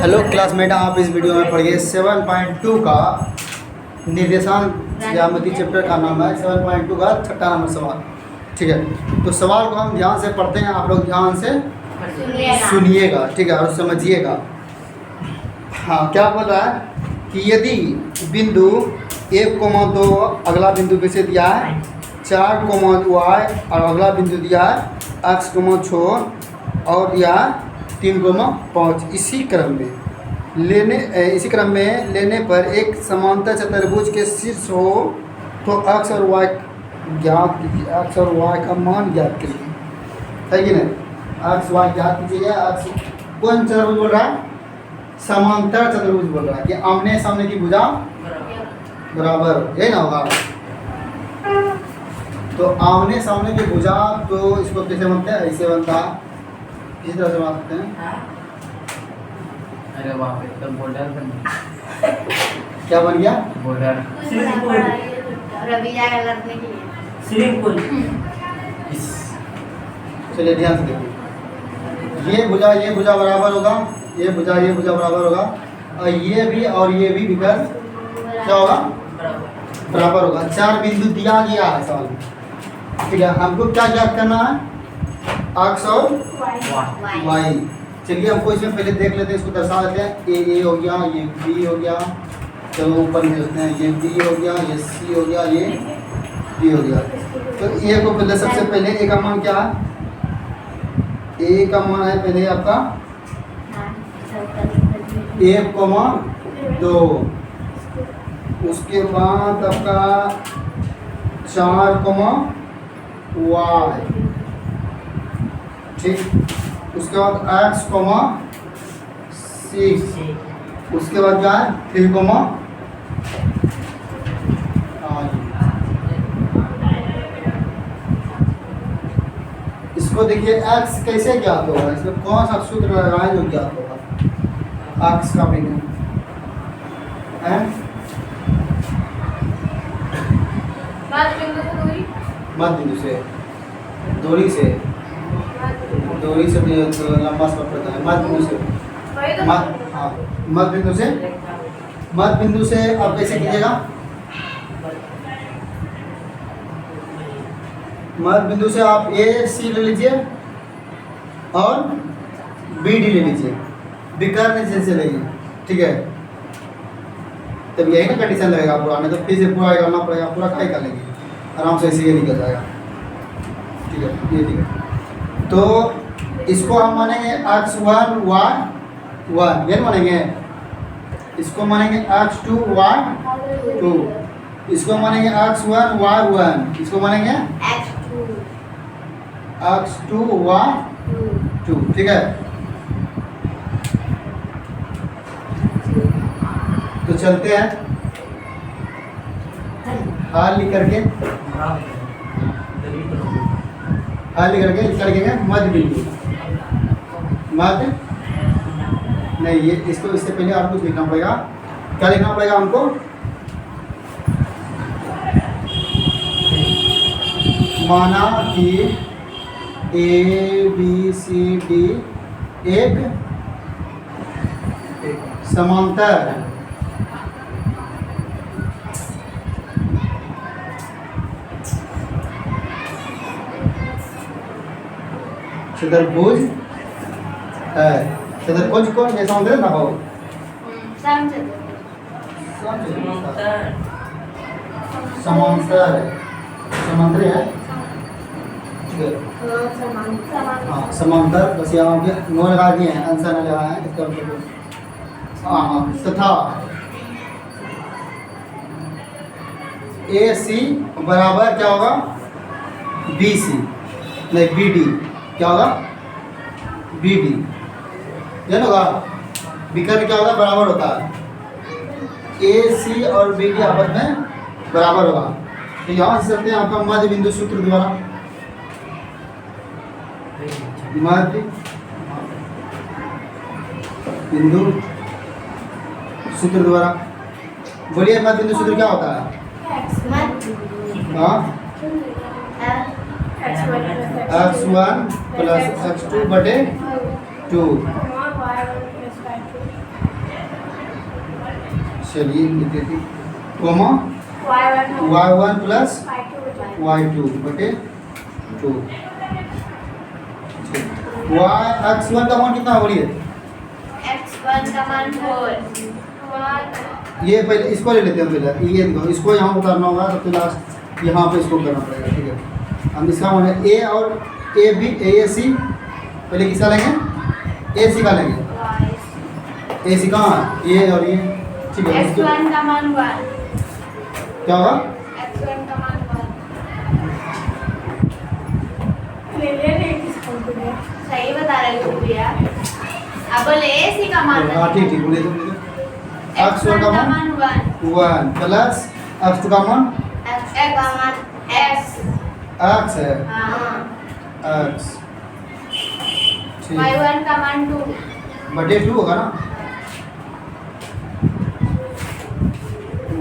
Hello classmate, आप इस video में पढ़िए 7.2 का निर्देशांक ज्यामिति चैप्टर का नाम है 7.2 का 6ठा नंबर सवाल। ठीक है, तो सवाल को हम ध्यान से पढ़ते हैं, आप लोग ध्यान से सुनिएगा, ठीक है, और समझिएगा। हाँ, क्या बोल रहा है कि यदि बिंदु 1,2 अगला बिंदु कैसे दिया है 4,y और अगला बिंदु दिया है x,6 और दिया है 3,5 इसी क्रम में लेने पर एक समांतर चतुर्भुज के शीर्ष हो तो x और y ज्ञात कीजिए। x और y का मान ज्ञात कीजिए, है कि नहीं? x y ज्ञात कीजिए। x कौन चतुर्भुज बोल रहा है? समांतर चतुर्भुज बोल रहा है कि आमने सामने की भुजा बराबर, यही ना होगा? तो आमने सामने की भुजा, तो इसको कैसे बनते हैं? ऐसे बनता है, इसी तरह से बना सकते हैं। अरे वाह, एकदम बॉर्डर बन गया। क्या बन गया? बॉर्डर चलिए ध्यान से देखिए, ये भुजा बराबर होगा, ये भुजा बराबर होगा, और ये भी विकर्ण क्या होगा? बराबर होगा। 4 बिंदु दिया गया है सवाल में, ठीक है। हमको क्या ज्ञात करना है? x और y। चलिए हमको इसमें पहले देख लेते हैं, इसको दर्शा देते हैं। ए हो गया, ये बी हो गया, चलो ऊपर में देखते हैं, ये बी हो गया, ये सी हो गया, ये डी हो गया। तो ए को पहले सबसे पहले ए का मान क्या है? ए का मान है पहले आपका 1,2, उसके बाद आपका 4,y, ठीक। उसके बाद x,6, उसके बाद क्या है 3, इसको देखिए x कैसे ज्ञात होगा, इसमें कौन सा सूत्र लगाए जो ज्ञात होगा x का बिंदु है? मध्य बिंदु से दूरी से लंबा सफर पड़ता है। मध्य बिंदु से आप कैसे कीजिएगा? मध्य बिंदु से आप ए सी ले लीजिए और बी डी ले लीजिए, विकर्ण से लेंगे, ठीक है। तब यही ना कंडीशन लगेगा पूरा, नहीं तो फिर से पूरा करना पड़ेगा, पूरा क्या कर लेंगे आराम से, ऐसे ये निकल जाएगा, ठीक है। ये ठीक है, तो इसको हम मानेंगे x1 y1, ये मानेंगे। इसको मानेंगे x2 y2, इसको मानेंगे x1 y1, इसको मानेंगे x2 y2, ठीक है। तो चलते हैं हाल लिख करके लिखेंगे मध्य बिंदु, मध्य नहीं, ये इसको इससे पहले और कुछ लिखना पड़ेगा। क्या लिखना पड़ेगा हमको? माना कि ए बी सी डी एक समांतर चतुर्भुज है। चतुर्भुज कौन जैसा होता है ना हो? समांतर है, ठीक है। हाँ, समांतर, बस यहाँ पे नो लगा दिए हैं, आंसर न लगा है इसका मतलब। हाँ, तथा ए सी बराबर क्या होगा? बी सी, नहीं बी डी, क्या होगा? बी डी, ये होगा। विकर्ण क्या होगा? बराबर होता है। ए सी और बी डी आपस में बराबर होगा। तो यहाँ से चलते हैं आपका मध्य बिंदु सूत्र द्वारा। मध्य बिंदु सूत्र द्वारा बोलिए, मध्य बिंदु सूत्र क्या होता है? हाँ, x1 + x2/2 चलिए लिख देते हैं। Coma y1 y1 plus y2 y2 बटे 2। x1 का मान कितना है बोलिए? x1 का मान 4 ये पहले इसको ले लेते हैं पहले, ये देखो इसको यहाँ उतारना होगा तो फिर लास्ट यहाँ पे इसको करना पड़ेगा, ठीक है। हम इसका मान है ए और ए बी ए सी, पहले किसका लेंगे? ए सी का लेंगे। ए सी कहाँ है? ये और ये, ठीक है। इसको x1 का मान 1 क्या होगा? x1 का मान 1 ले सही बता रहे हो भैया। अब बोले ac का मान हाँ ठीक ठीक, बोले तो x1 का मान 1 प्लस x2 का मान x का मान x x है, हाँ x ठीक y1 का मान 2 बटे 2 होगा ना।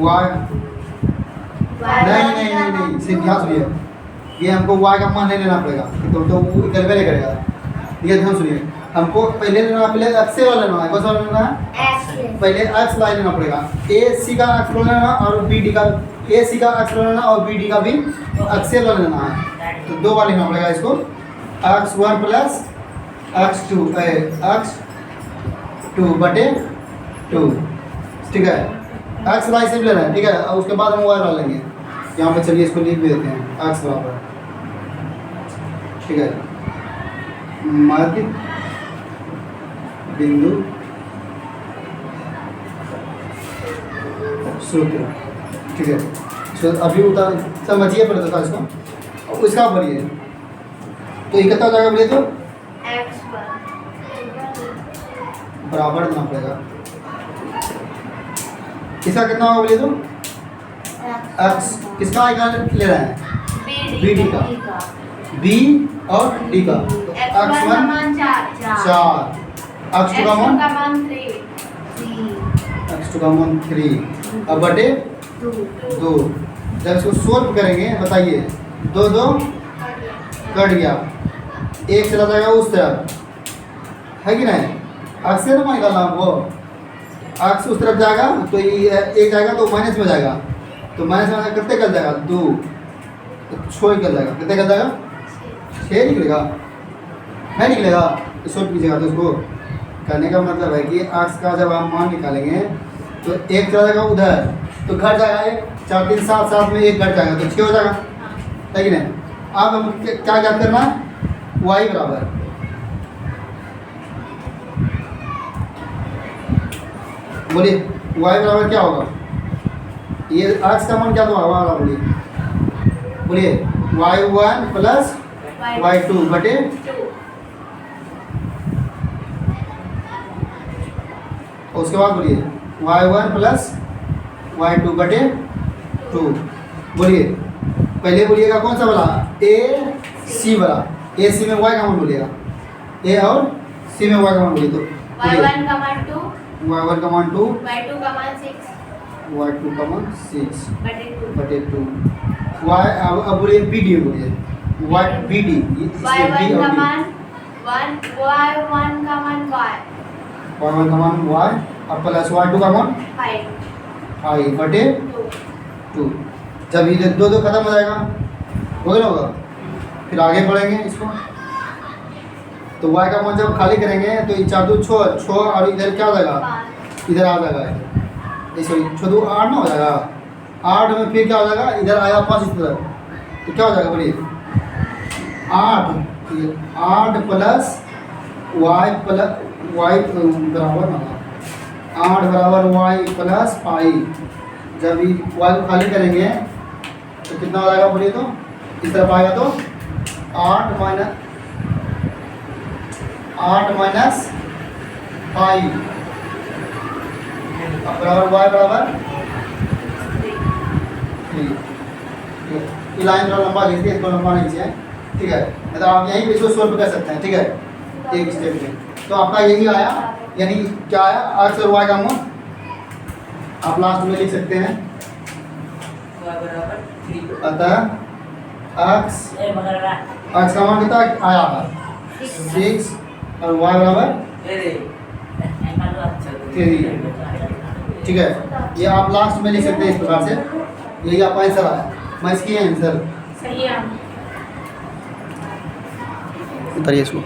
y नहीं, सिर्फ ध्यान सुनिए, ये हमको y का मान नहीं लेना पड़ेगा, तो वो कैलकुलेट करेगा। ये ध्यान सुनिए, हमको पहले लेना, पहले x से वाला लेना है, कौन सा वाला लेना है? x पहले x लाई लेना पड़ेगा, ए सी का x वाला लेना और बी डी का, ए सी का x वाला लेना और बी डी का भी x से वाला लेना है, तो दो बार लेना पड़ेगा इसको। x1 प्लस x2 बटे 2, ठीक है। x लाई से भी लेना है, ठीक है। और उसके बाद हम y वाला लेंगे, यहाँ पे चलिए इसको लिख भी देते हैं, x बराबर, ठीक है, मध्य बिंदु सूत्र, ठीक है। तो अभी उतार समझिए पहले तो इसको, और इसका भरिए तो ये कितना हो जाएगा बोलिए तो? x1 बराबर देना पड़ेगा। इसका कितना होगा बोलिए तो? x किसका आएगा ले रहे हैं? बी डी का, बी और डी का, तो x1 का मान 4 4, x2 का मान 3 x2 का मान 3 अब बटे 2। जब इसको सोल्व करेंगे बताइए, 2 2 कट गया, एक चला जाएगा उस तरफ, है कि नहीं? x से ना मान निकालना हमको, x उस तरफ जाएगा तो ये एक जाएगा तो माइनस में जाएगा, तो माइनस में कितने कर जाएगा? 2, तो 6 निकल जाएगा, कितने कर जाएगा? 6 निकलेगा, नहीं निकलेगा तो सोल्व कीजिएगा। तो उसको करने का मतलब है कि x का जब हम मान निकालेंगे तो एक चला जाएगा उधर, तो घट जाएगा, एक 4 3 7 7 में एक घट जाएगा तो 6 हो जाएगा, है कि नहीं? अब हम क्या क्या करना है? y बराबर बोलिए, y बराबर क्या होगा? ये x का मान क्या तो होगा बोलिए, y1 प्लस y2 बटे 2 उसके बाद बोलिए y1 प्लस y2 बटे 2। बोलिए पहले बोलिएगा कौन सा वाला? ए सी वाला, ए सी में y का मान बोलिएगा, ए और सी में y का मान बोलिए। तो y1 का मान 2 y1 का मान 2, y2 का मान 6 y2 का मान 6 बटे 2 बटे 2। y अब बोलिए बी डी बोलिए, y बी डी, y1 का मान 1 y1 का मान y y1 का मान y और प्लस y2 का मान 5 i बटे 2। जब ये दो दो खत्म हो जाएगा, हो गया होगा, फिर आगे बढ़ेंगे इसको, तो y का मान जब खाली करेंगे तो ये 4 2 6 और इधर क्या हो जाएगा? 5 इधर आ जाएगा, ये सॉरी 6 2 8 ना हो जाएगा, 8 में फिर क्या हो जाएगा? इधर आएगा 5 इस तरफ, तो क्या हो जाएगा बोलिए? 8 प्लस y प्लस y बराबर ना, 8 बराबर y प्लस 5। जब ये y को खाली करेंगे तो कितना हो जाएगा बोलिए तो? इस तरफ आएगा तो 8 माइनस 5 बराबर y बराबर 3। ये लाइन थोड़ा लंबा खींचते हैं, इसको लंबा नहीं खींचे, ठीक है, मतलब आप यहीं पे इसको सोल्व कर सकते हैं, ठीक है, एक स्टेप में। तो आपका यही आया, यानी क्या आया? x और y का मान आप लास्ट में लिख सकते हैं, अतः x का मान कितना आया है? 6 और y बराबर 3। ठीक है, ये आप लास्ट में लिख सकते हैं इस प्रकार से, यही आपका आंसर आया। मैं इसकी आंसर सही है। उतारिए इसको।